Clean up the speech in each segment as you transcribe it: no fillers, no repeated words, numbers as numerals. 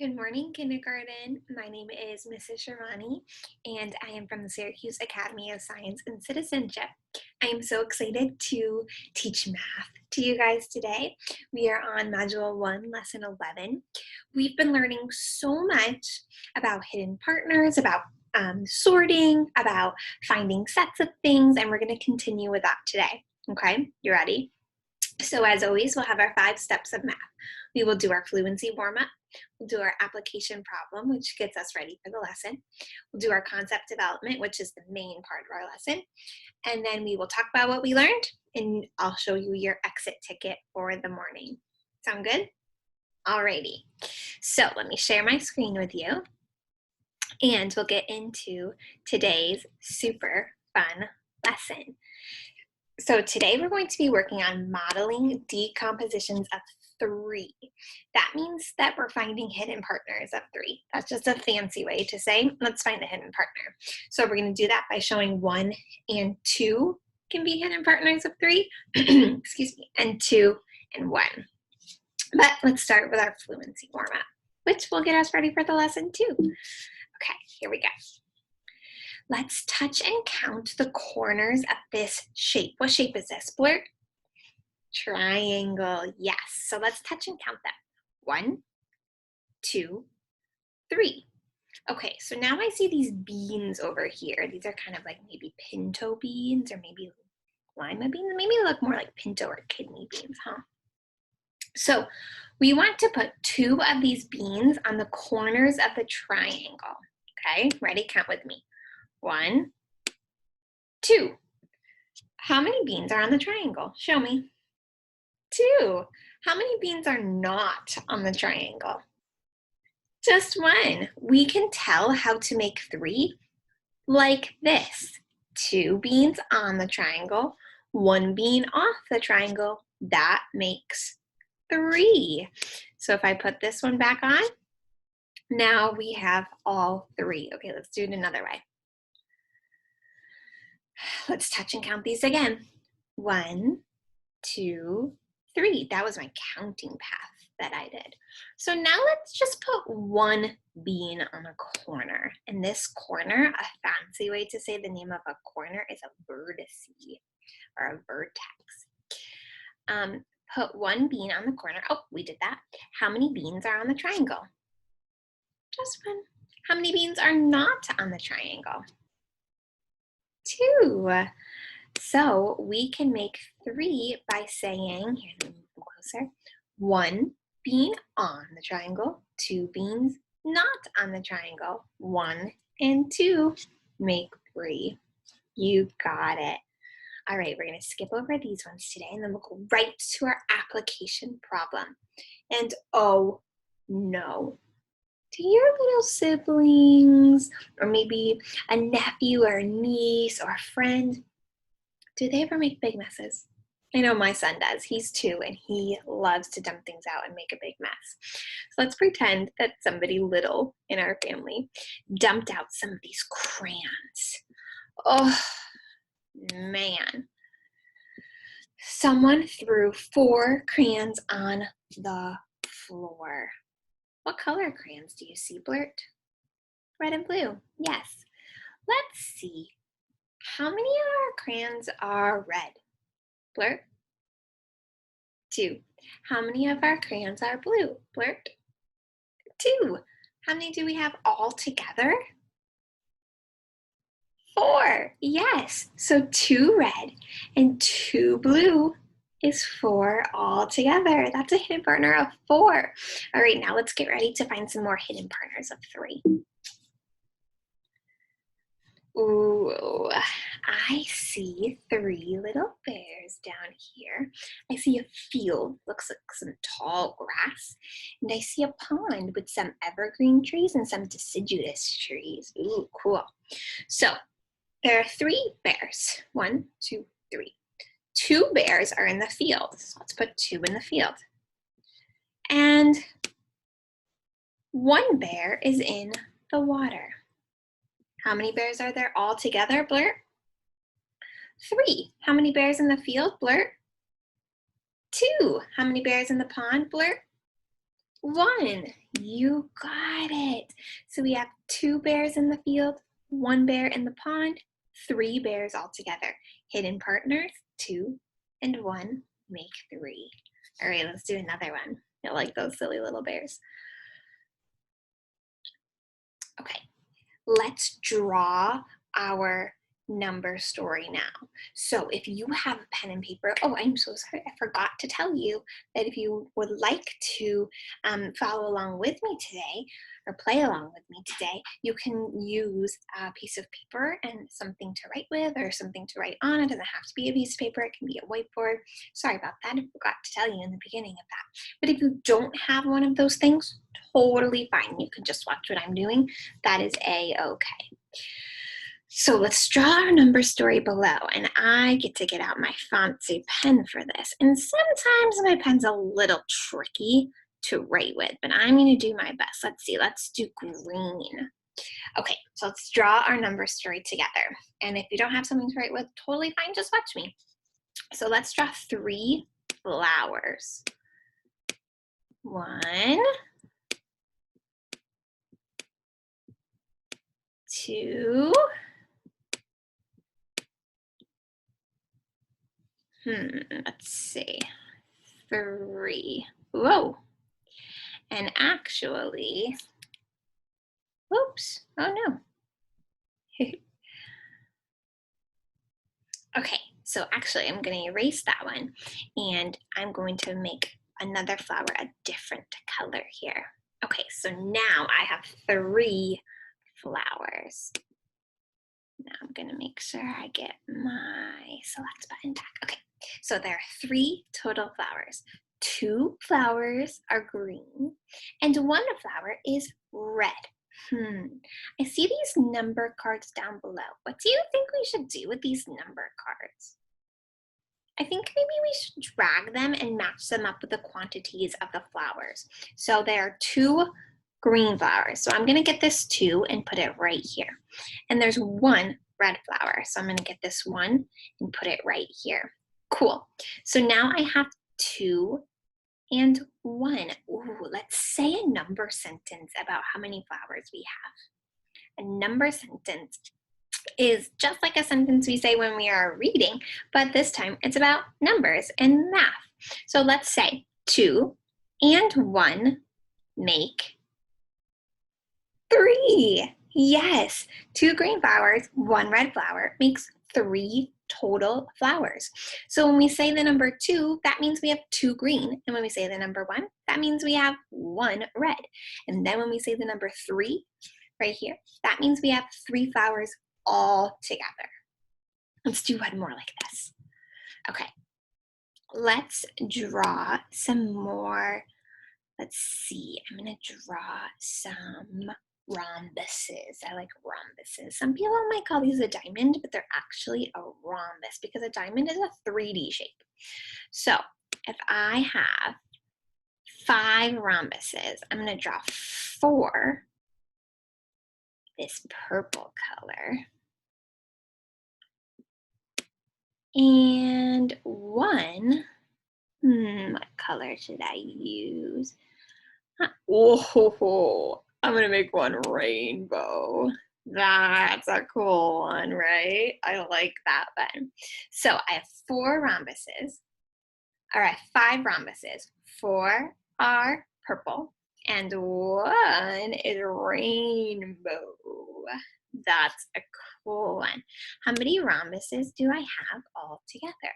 Good morning, kindergarten. My name is Mrs. Sharmani, and I am from the Syracuse Academy of Science and Citizenship. I am so excited to teach math to you guys today. We are on Module 1, Lesson 11. We've been learning so much about hidden partners, about sorting, about finding sets of things, and we're going to continue with that today. Okay, you ready? So as always, we'll have our 5 steps of math. We will do our fluency warm-up. We'll do our application problem, which gets us ready for the lesson. We'll do our concept development, which is the main part of our lesson. And then we will talk about what we learned, and I'll show you your exit ticket for the morning. Sound good? Alrighty. So let me share my screen with you, and we'll get into today's super fun lesson. So today we're going to be working on modeling decompositions of 3. That means that we're finding hidden partners of 3. That's just a fancy way to say, let's find a hidden partner. So we're going to do that by showing 1 and 2 can be hidden partners of 3, excuse me, and 2 and 1. But let's start with our fluency warm-up, which will get us ready for the lesson too. Okay, here we go. Let's touch and count the corners of this shape. What shape is this, Blurt? Triangle, yes. So let's touch and count them. 1, 2, 3. Okay, so now I see these beans over here. These are kind of like maybe pinto beans or maybe lima beans. Maybe look more like pinto or kidney beans, huh? So we want to put 2 of these beans on the corners of the triangle. Okay, ready? Count with me. 1, 2. How many beans are on the triangle? Show me. 2. How many beans are not on the triangle? Just 1. We can tell how to make 3 like this. 2 beans on the triangle, 1 bean off the triangle. That makes 3. So if I put this one back on, now we have all 3. Okay, let's do it another way. Let's touch and count these again. 1, 2, 3. That was my counting path that I did. So now let's just put 1 bean on a corner. And this corner, a fancy way to say the name of a corner is a vertice or a vertex. Put 1 bean on the corner. Oh, we did that. How many beans are on the triangle? Just 1. How many beans are not on the triangle? 2. So we can make 3 by saying, here, let me move closer, 1 bean on the triangle, 2 beans not on the triangle, 1 and 2 make 3. You got it. All right, we're going to skip over these ones today, and then we'll go right to our application problem. And oh no, do your little siblings, or maybe a nephew or a niece or a friend, do they ever make big messes? I know my son does. He's 2 and he loves to dump things out and make a big mess. So let's pretend that somebody little in our family dumped out some of these crayons. Oh man. Someone threw 4 crayons on the floor. What color crayons do you see, Blurt? Red and blue, yes. Let's see. How many of our crayons are red? Blurt? 2. How many of our crayons are blue? Blurt? 2. How many do we have all together? 4. Yes. So 2 red and 2 blue is 4 all together. That's a hidden partner of 4. All right, now let's get ready to find some more hidden partners of 3. Ooh, I see 3 little bears down here. I see a field, looks like some tall grass, and I see a pond with some evergreen trees and some deciduous trees. Ooh, cool. So there are 3 bears. 1, 2, 3. 2 bears are in the field. So let's put 2 in the field. And 1 bear is in the water. How many bears are there all together, Blurt? 3. How many bears in the field, Blurt? 2. How many bears in the pond, Blurt? 1. You got it. So we have 2 bears in the field, 1 bear in the pond, 3 bears altogether. Hidden partners, 2 and 1 make 3. All right, let's do another one. I like those silly little bears. Okay, let's draw our number story now. So if you have a pen and paper, oh, I'm so sorry, I forgot to tell you that if you would like to follow along with me today or play along with me today, you can use a piece of paper and something to write with or something to write on. It doesn't have to be a piece of paper, it can be a whiteboard. Sorry about that, I forgot to tell you in the beginning of that. But if you don't have one of those things, totally fine. You can just watch what I'm doing. That is a-okay. So let's draw our number story below, and I get to get out my fancy pen for this. And sometimes my pen's a little tricky to write with, but I'm going to do my best. Let's see, let's do green. Okay, so let's draw our number story together. And if you don't have something to write with, totally fine, just watch me. So let's draw 3 flowers. 1, 2, let's see, 3. Whoa. And actually, oops, oh no. Okay, so actually I'm going to erase that one and I'm going to make another flower a different color here. Okay, so now I have 3 flowers. Now I'm going to make sure I get my select button back. Okay, so there are 3 total flowers. 2 flowers are green and 1 flower is red. I see these number cards down below. What do you think we should do with these number cards? I think maybe we should drag them and match them up with the quantities of the flowers. So there are 2 green flowers. So I'm going to get this 2 and put it right here. And there's 1 red flower. So I'm going to get this 1 and put it right here. Cool. So now I have 2 and 1. Ooh, let's say a number sentence about how many flowers we have. A number sentence is just like a sentence we say when we are reading, but this time it's about numbers and math. So let's say 2 and 1 make 3. Yes, 2 green flowers, 1 red flower makes 3 total flowers. So when we say the number 2, that means we have 2 green. And when we say the number 1, that means we have 1 red. And then when we say the number 3 right here, that means we have 3 flowers all together. Let's do one more like this. Okay, let's draw some more. Let's see, I'm gonna draw some rhombuses. I like rhombuses. Some people might call these a diamond, but they're actually a rhombus because a diamond is a 3D shape. So if I have 5 rhombuses, I'm gonna draw 4 this purple color and 1, what color should I use? Oh, I'm gonna make one rainbow. That's a cool one, right? I like that one. So I have 4 rhombuses, or I have 5 rhombuses. 4 are purple and 1 is rainbow. That's a cool one. How many rhombuses do I have all together?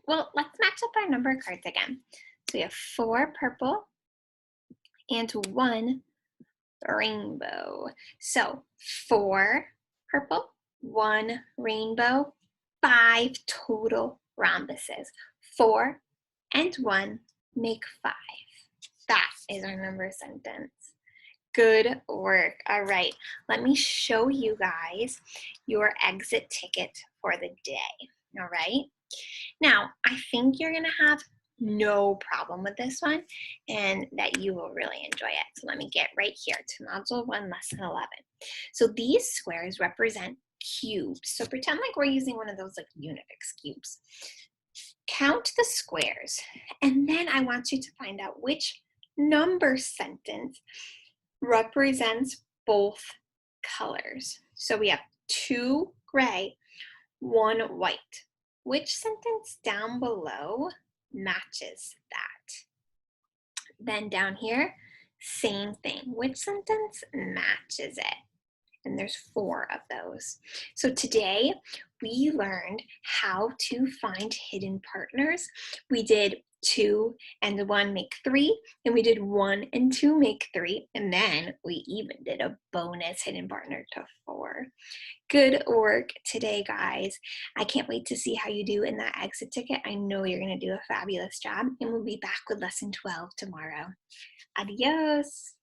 Well, let's match up our number cards again. So we have 4 purple and 1 rainbow. So 4 purple, 1 rainbow, 5 total rhombuses. 4 and 1 make 5. That is our number sentence. Good work. All right, let me show you guys your exit ticket for the day. All right. Now, I think you're going to have no problem with this one and that you will really enjoy it. So let me get right here to Module 1, Lesson 11. So these squares represent cubes. So pretend like we're using one of those like Unifix cubes. Count the squares, and then I want you to find out which number sentence represents both colors. So we have 2 gray, 1 white. Which sentence down below matches that? Then down here, same thing. Which sentence matches it? And there's 4 of those. So today we learned how to find hidden partners. We did 2 and 1 make 3, and we did 1 and 2 make 3, and then we even did a bonus hidden partner to 4. Good work today, guys. I can't wait to see how you do in that exit ticket. I know you're going to do a fabulous job, and we'll be back with lesson 12 tomorrow. Adios.